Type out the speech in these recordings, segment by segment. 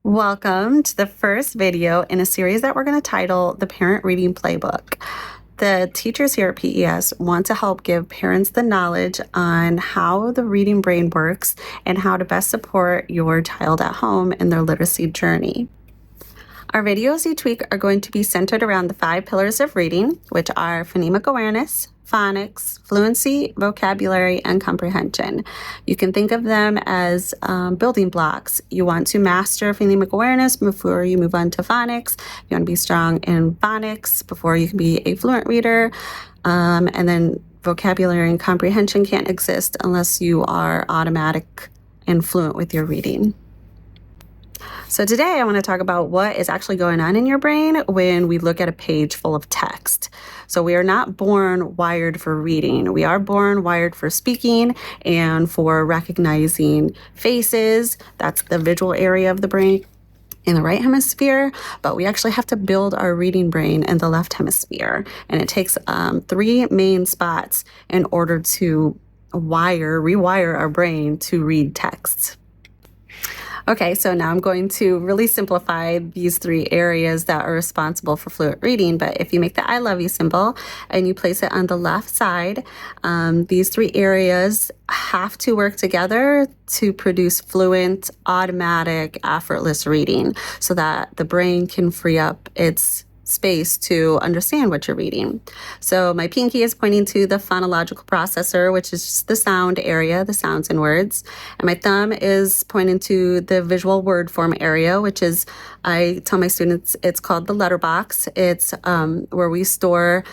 Welcome to the first video in a series that we're going to title The Parent Reading Playbook. The teachers here at PES want to help give parents the knowledge on how the reading brain works and how to best support your child at home in their literacy journey. Our videos each week are going to be centered around the 5 pillars of reading, which are phonemic awareness, phonics, fluency, vocabulary, and comprehension. You can think of them as building blocks. You want to master phonemic awareness before you move on to phonics. You want to be strong in phonics before you can be a fluent reader. And then vocabulary and comprehension can't exist unless you are automatic and fluent with your reading. So today I want to talk about what is actually going on in your brain when we look at a page full of text. So we are not born wired for reading. We are born wired for speaking and for recognizing faces. That's the visual area of the brain in the right hemisphere, but we actually have to build our reading brain in the left hemisphere. And it takes 3 main spots in order to rewire our brain to read texts. Okay, so now I'm going to really simplify these 3 areas that are responsible for fluent reading. But if you make the I love you symbol and you place it on the left side, these 3 areas have to work together to produce fluent, automatic, effortless reading so that the brain can free up its space to understand what you're reading. So my pinky is pointing to the phonological processor, which is just the sound area, the sounds and words. And my thumb is pointing to the visual word form area, which is, I tell my students, it's called the letter box. It's where we store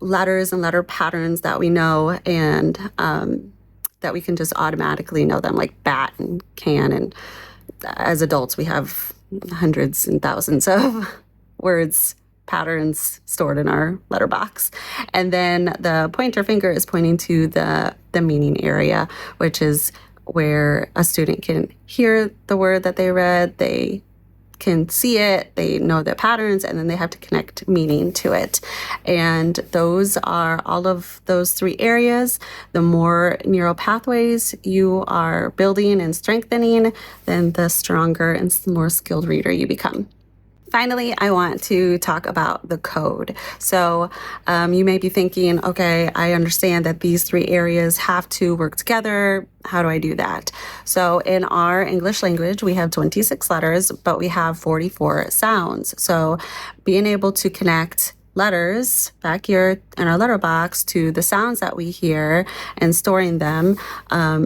letters and letter patterns that we know and that we can just automatically know them, like bat and can. And as adults, we have hundreds and thousands of words patterns stored in our letterbox. And then the pointer finger is pointing to the meaning area, which is where a student can hear the word that they read, they can see it, they know the patterns, and then they have to connect meaning to it. And those are all of those 3 areas. The more neural pathways you are building and strengthening, then the stronger and more skilled reader you become. Finally, I want to talk about the code. So you may be thinking, okay, I understand that these 3 areas have to work together. How do I do that? So in our English language, we have 26 letters, but we have 44 sounds. So being able to connect letters back here in our letter box to the sounds that we hear and storing them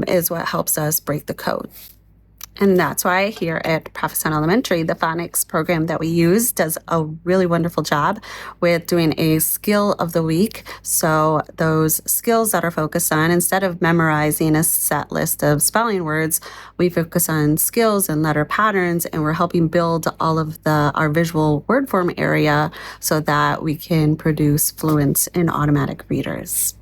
is what helps us break the code. And that's why here at Proficient Elementary, the phonics program that we use does a really wonderful job with doing a skill of the week. So those skills that are focused on, instead of memorizing a set list of spelling words, we focus on skills and letter patterns, and we're helping build all of our visual word form area so that we can produce fluent and automatic readers.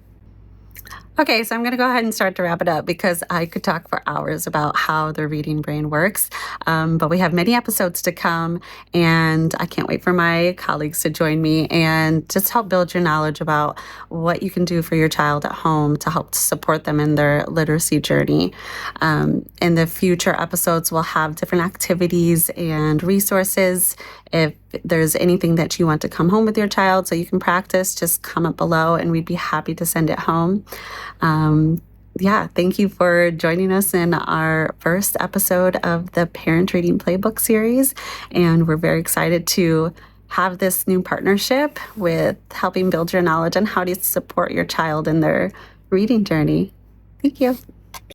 Okay, so I'm going to go ahead and start to wrap it up because I could talk for hours about how the reading brain works, but we have many episodes to come, and I can't wait for my colleagues to join me and just help build your knowledge about what you can do for your child at home to help support them in their literacy journey. In the future episodes, we'll have different activities and resources. If there's anything that you want to come home with your child so you can practice, just comment below and we'd be happy to send it home. Thank you for joining us in our first episode of the Parent Reading Playbook series. And we're very excited to have this new partnership with helping build your knowledge on how to support your child in their reading journey. Thank you.